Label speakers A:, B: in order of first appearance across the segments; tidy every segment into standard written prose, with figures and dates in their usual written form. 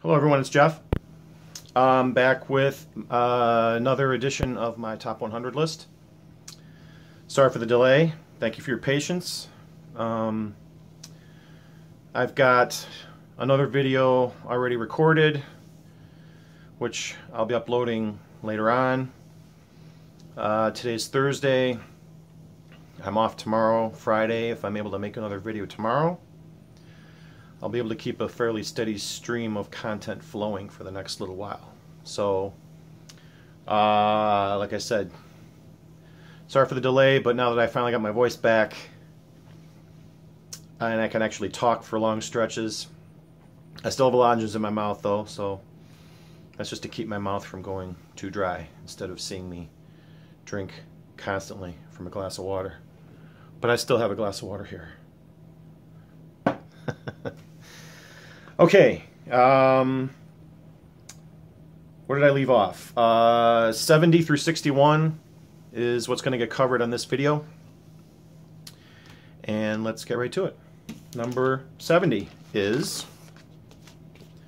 A: Hello everyone, it's Jeff. I'm back with another edition of my top 100 list. Sorry for the delay. Thank you for your patience. I've got another video already recorded, which I'll be uploading later on. Today's Thursday. I'm off tomorrow, Friday, if I'm able to make another video tomorrow. I'll be able to keep a fairly steady stream of content flowing for the next little while. So, like I said, sorry for the delay, but now that I finally got my voice back and I can actually talk for long stretches, I still have lozenges in my mouth though, so that's just to keep my mouth from going too dry instead of seeing me drink constantly from a glass of water. But I still have a glass of water here. Okay, where did I leave off? 70 through 61 is what's going to get covered on this video. And let's get right to it. Number 70 is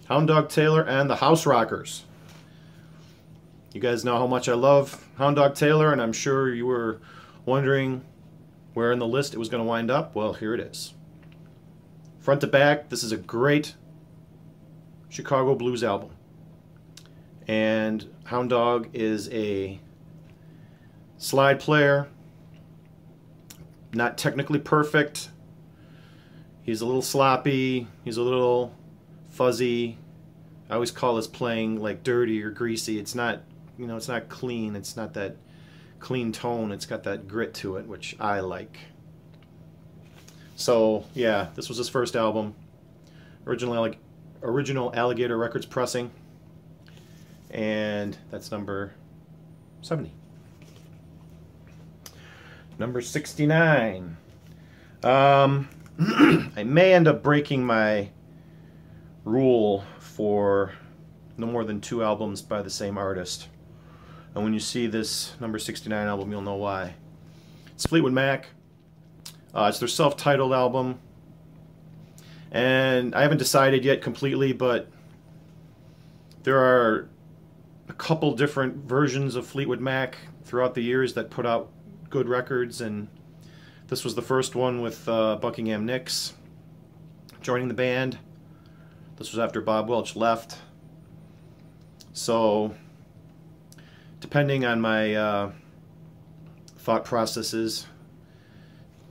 A: Hound Dog Taylor and the House Rockers. You guys know how much I love Hound Dog Taylor, and I'm sure you were wondering where in the list it was going to wind up. Well, here it is. Front to back, this is a great Chicago blues album. And Hound Dog is a slide player, not technically perfect. He's a little sloppy, he's a little fuzzy. I always call his playing like dirty or greasy. It's not, you know, it's not clean. It's not that clean tone. It's got that grit to it, which I like. So, yeah, this was his first album. Original Alligator Records pressing, and that's number 70. Number 69. I may end up breaking my rule for no more than 2 albums by the same artist, and when you see this number 69 album, you'll know why. It's Fleetwood Mac. It's their self-titled album. And I haven't decided yet completely, but there are a couple different versions of Fleetwood Mac throughout the years that put out good records, and this was the first one with Buckingham Nicks joining the band. This was after Bob Welch left. So, depending on my thought processes,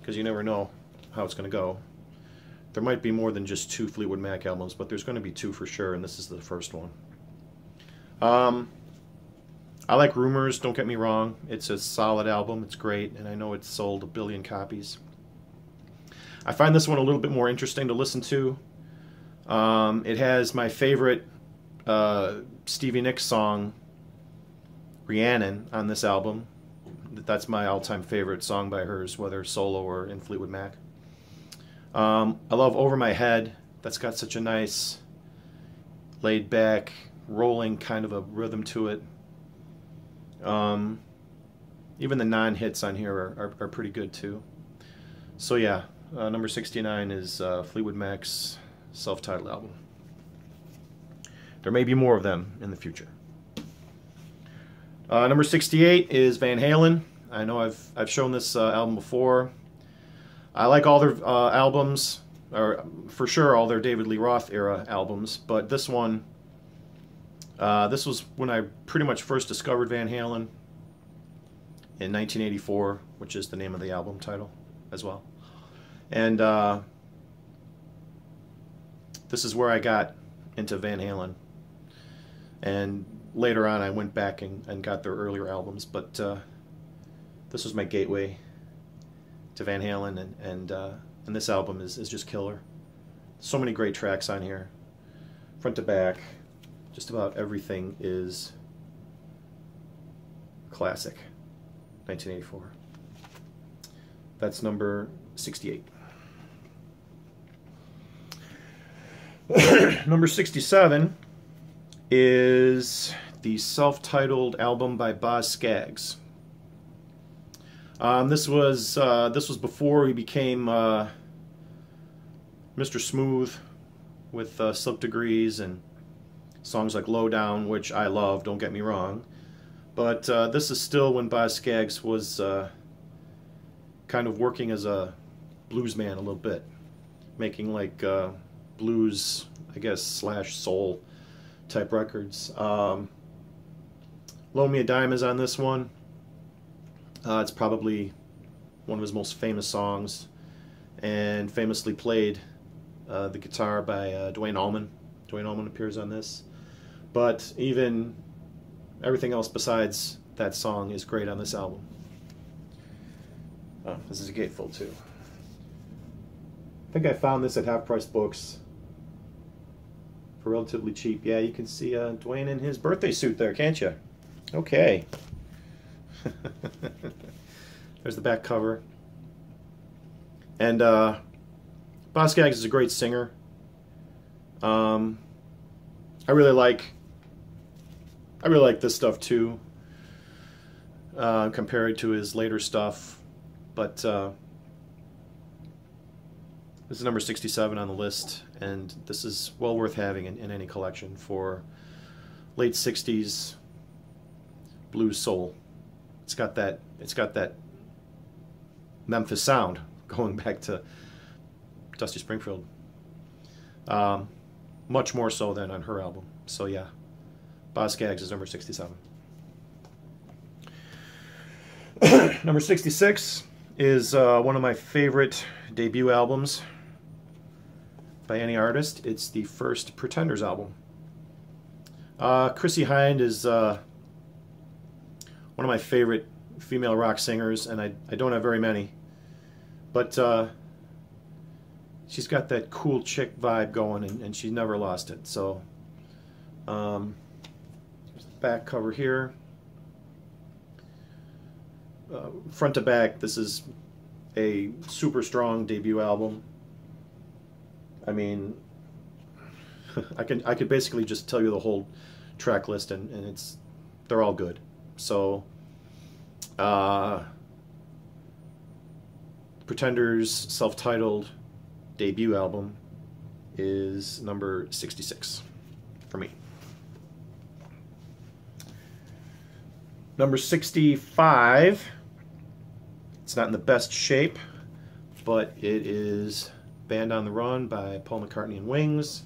A: because you never know how it's going to go, there might be more than just 2 Fleetwood Mac albums, but there's going to be 2 for sure, and this is the first one. I like Rumors, don't get me wrong. It's a solid album, it's great, and I know it's sold 1 billion copies. I find this one a little bit more interesting to listen to. It has my favorite Stevie Nicks song, Rhiannon, on this album. That's my all-time favorite song by hers, whether solo or in Fleetwood Mac. I love Over My Head. That's got such a nice, laid-back, rolling kind of a rhythm to it. Even the non-hits on here are pretty good too. So yeah, number 69 is Fleetwood Mac's self-titled album. There may be more of them in the future. Number 68 is Van Halen. I know I've shown this album before. I like all their albums, or for sure all their David Lee Roth era albums, but this one, this was when I pretty much first discovered Van Halen in 1984, which is the name of the album title as well. And this is where I got into Van Halen. And later on I went back and got their earlier albums, but this was my gateway to Van Halen, and this album is just killer. So many great tracks on here, front to back. Just about everything is classic. 1984. That's number 68. Number 67 is the self-titled album by Boz Scaggs. This was before he became Mr. Smooth with Silk Degrees and Songs like Lowdown, which I love, don't get me wrong. But this is still when Boz Scaggs was kind of working as a blues man a little bit, making like blues, I guess, slash soul type records. Loan Me a Dime is on this one. It's probably one of his most famous songs, and famously played the guitar by Duane Allman. Duane Allman appears on this. But even everything else besides that song is great on this album. Oh, this is a gatefold too. I think I found this at Half Price Books for relatively cheap. Yeah, you can see Duane in his birthday suit there, can't you? Okay. There's the back cover. And Boz Scaggs is a great singer. I really like this stuff too, compared to his later stuff. But this is number 67 on the list, and this is well worth having in any collection for late 60s blues soul. It's got that Memphis sound going back to Dusty Springfield. Much more so than on her album. So yeah, Boz Scaggs is number 67. Number 66 is one of my favorite debut albums by any artist. It's the first Pretenders album. Chrissie Hynde is one of my favorite female rock singers, and I don't have very many, but she's got that cool chick vibe going, and she's never lost it. So there's the back cover here. Front to back, this is a super strong debut album. I mean, I could basically just tell you the whole track list, and they're all good. So Pretenders' self-titled debut album is number 66 for me. Number 65, it's not in the best shape, but it is Band on the Run by Paul McCartney and Wings.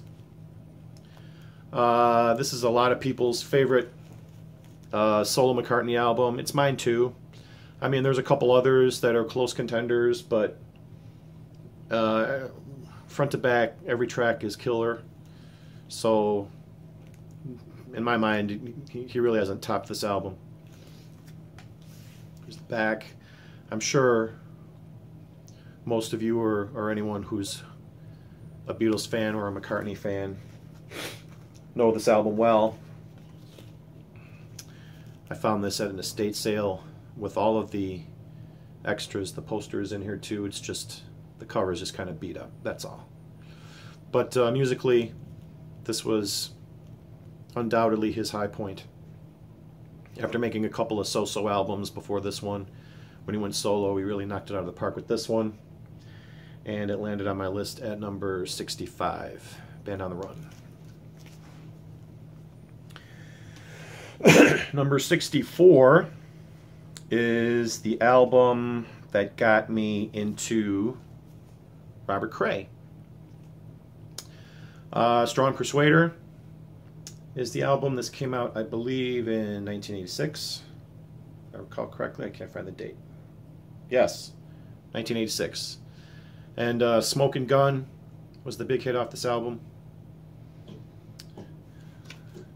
A: This is a lot of people's favorite solo McCartney album. It's mine too. I mean, there's a couple others that are close contenders, but front to back, every track is killer. So, in my mind, he really hasn't topped this album. Here's the back. I'm sure most of you, or anyone who's a Beatles fan or a McCartney fan, know this album well. I found this at an estate sale with all of the extras. The poster is in here too. It's just, the cover is just kind of beat up, that's all. But musically, this was undoubtedly his high point. After making a couple of so-so albums before this one, when he went solo, he really knocked it out of the park with this one. And it landed on my list at number 65, Band on the Run. Number 64 is the album that got me into Robert Cray. Strong Persuader is the album. This came out, I believe, in 1986. If I recall correctly, I can't find the date. Yes, 1986. And Smokin' Gun was the big hit off this album.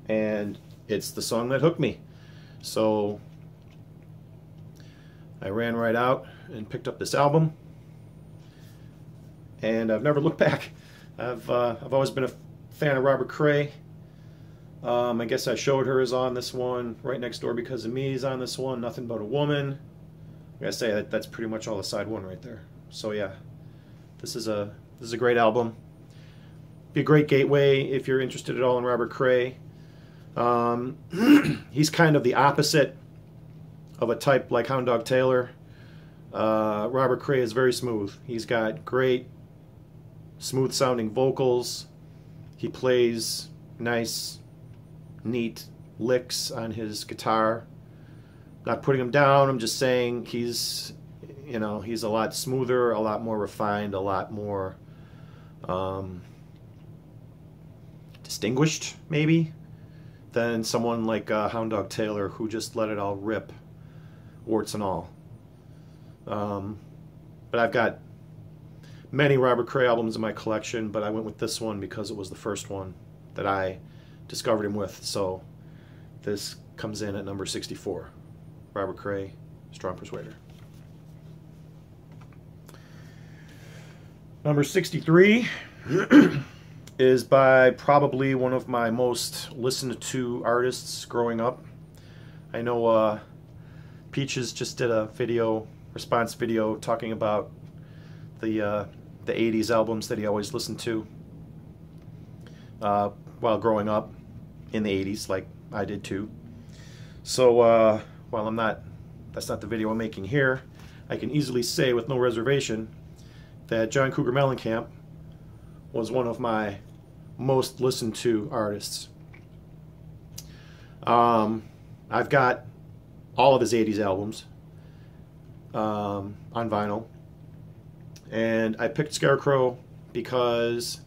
A: And it's the song that hooked me. So I ran right out and picked up this album. And I've never looked back. I've always been a fan of Robert Cray. I guess I Showed Her is on this one. Right Next Door Because of Me is on this one. Nothing But a Woman. I gotta say that's pretty much all the side one right there. So yeah, this is a great album. Be a great gateway if you're interested at all in Robert Cray. He's kind of the opposite of a type like Hound Dog Taylor. Robert Cray is very smooth. He's got great, smooth sounding vocals. He plays nice, neat licks on his guitar. Not putting him down, I'm just saying he's, you know, he's a lot smoother, a lot more refined, a lot more distinguished, maybe, than someone like Hound Dog Taylor, who just let it all rip, warts and all. But I've got many Robert Cray albums in my collection, but I went with this one because it was the first one that I discovered him with. So this comes in at number 64. Robert Cray, Strong Persuader. Number 63 is by probably one of my most listened to artists growing up. I know Peaches just did a response video talking about the 80s albums that he always listened to while growing up in the 80s, like I did too. So while that's not the video I'm making here, I can easily say with no reservation that John Cougar Mellencamp was one of my most listened to artists. I've got all of his 80s albums on vinyl, and I picked Scarecrow because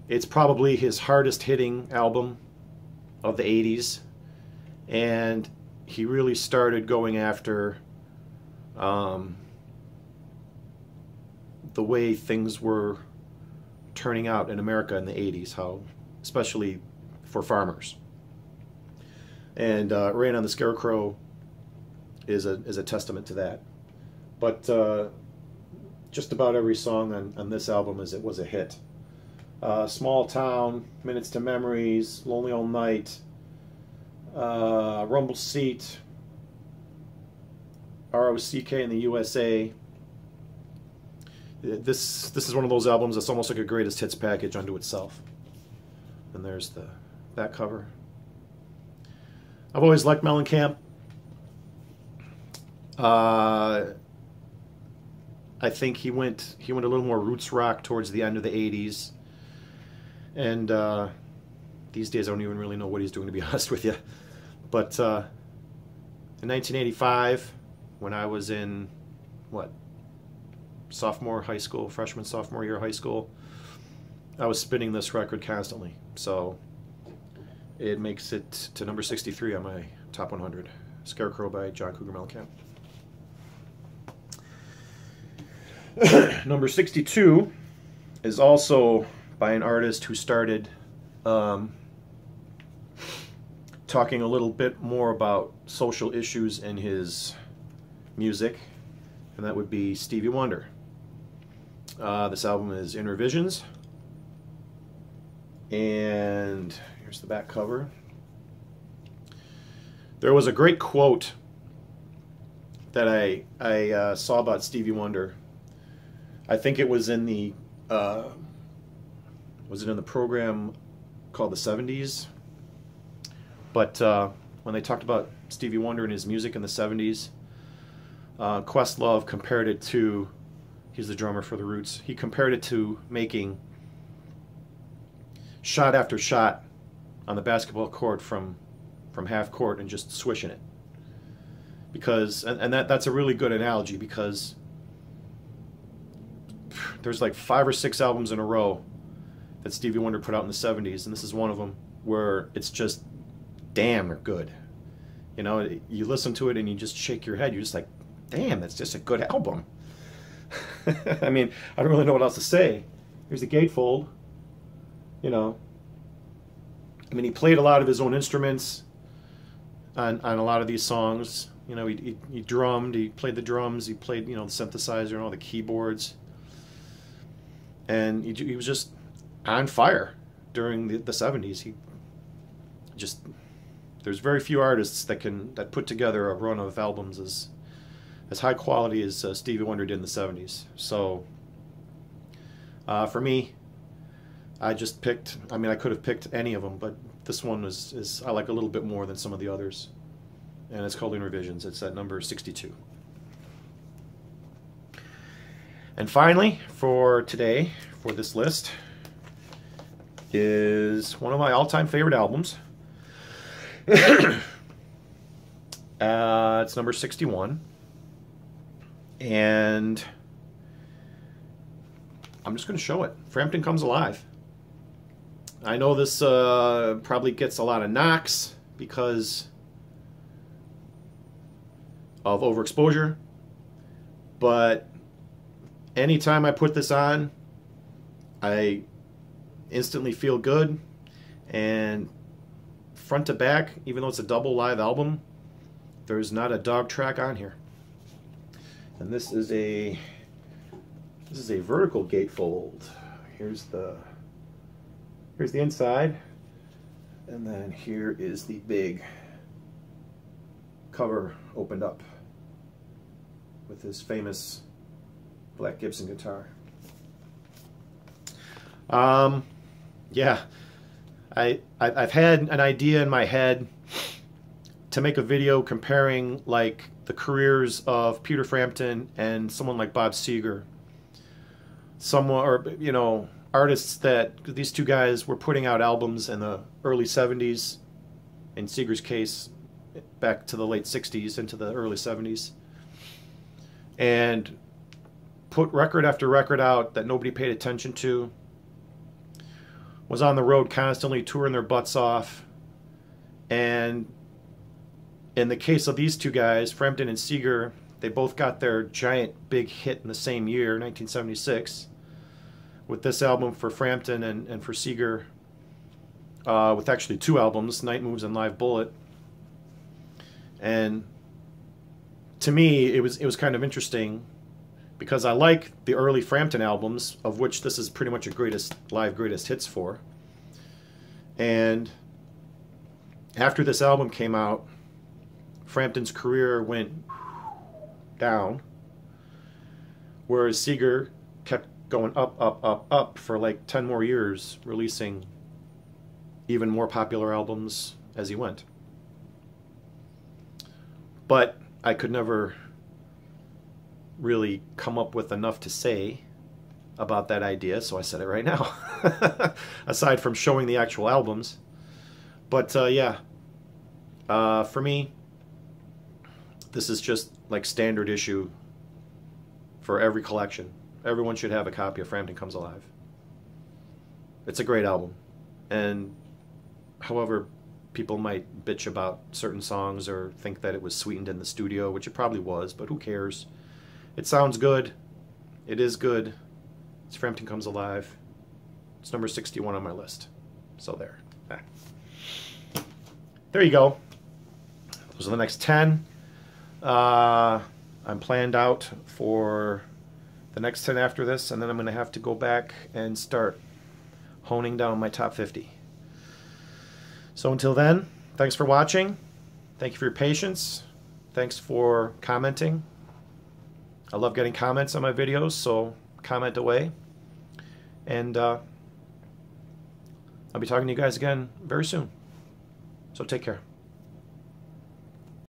A: it's probably his hardest hitting album of the 80s, and he really started going after the way things were turning out in America in the 80s, how especially for farmers. And Rain on the Scarecrow is a testament to that. But just about every song on this album was a hit. Small Town, Minutes to Memories, Lonely All Night, Rumble Seat, ROCK in the USA. This is one of those albums that's almost like a greatest hits package unto itself. And there's the back cover. I've always liked Mellencamp. I think he went a little more roots rock towards the end of the 80s. And these days I don't even really know what he's doing, to be honest with you. But in 1985, when I was in, freshman, sophomore year of high school, I was spinning this record constantly. So it makes it to number 63 on my top 100. Scarecrow by John Cougar Mellencamp. Number 62 is also by an artist who started talking a little bit more about social issues in his music, and that would be Stevie Wonder. This album is Inner Visions, and here's the back cover. There was a great quote that I saw about Stevie Wonder. I think it was in the was it in the program called The 70s? But when they talked about Stevie Wonder and his music in the 70s, Questlove compared it to, he's the drummer for The Roots, he compared it to making shot after shot on the basketball court from half court and just swishing it. Because, and that's a really good analogy, because there's like 5 or 6 albums in a row that Stevie Wonder put out in the 70s, and this is one of them, where it's just damn good. You know, you listen to it and you just shake your head. You're just like, damn, that's just a good album. I mean, I don't really know what else to say. Here's the gatefold. You know, I mean, he played a lot of his own instruments on a lot of these songs. You know, he drummed, he played the drums, he played, you know, the synthesizer and all the keyboards. And he was just on fire during the 70s. He just, there's very few artists that put together a run of albums as high quality as Stevie Wonder did in the 70s. So for me, I just picked, I mean, I could have picked any of them, but this one is I like a little bit more than some of the others. And it's called Inner Visions. It's at number 62. And finally, for today, for this list, is one of my all-time favorite albums. It's number 61. And I'm just going to show it. Frampton Comes Alive. I know this probably gets a lot of knocks because of overexposure, but anytime I put this on, I instantly feel good. And front to back, even though it's a double live album, there's not a dog track on here. And this is a vertical gatefold. Here's the inside, and then here is the big cover opened up with this famous black Gibson guitar. Yeah, I've had an idea in my head to make a video comparing like the careers of Peter Frampton and someone like Bob Seger. Someone, or you know, artists that these two guys were putting out albums in the early 70s, in Seger's case back to the late 60s into the early 70s, and put record after record out that nobody paid attention to, was on the road constantly touring their butts off. And in the case of these two guys, Frampton and Seger, they both got their giant big hit in the same year, 1976, with this album for Frampton and for Seger, with actually two albums, Night Moves and Live Bullet. And to me, it was kind of interesting because I like the early Frampton albums, of which this is pretty much a live greatest hits for. And after this album came out, Frampton's career went down, whereas Seger kept going up, up, up, up for like 10 more years, releasing even more popular albums as he went. But I could never really come up with enough to say about that idea, so I said it right now. Aside from showing the actual albums. But yeah, for me, this is just like standard issue for every collection. Everyone should have a copy of Frampton Comes Alive. It's a great album. And however people might bitch about certain songs or think that it was sweetened in the studio, which it probably was, but who cares? It sounds good. It is good. It's Frampton Comes Alive. It's number 61 on my list. So there. There you go. Those are the next 10. I'm planned out for the next 10 after this, and then I'm going to have to go back and start honing down my top 50. So until then, thanks for watching. Thank you for your patience. Thanks for commenting. I love getting comments on my videos, so comment away. And I'll be talking to you guys again very soon. So take care.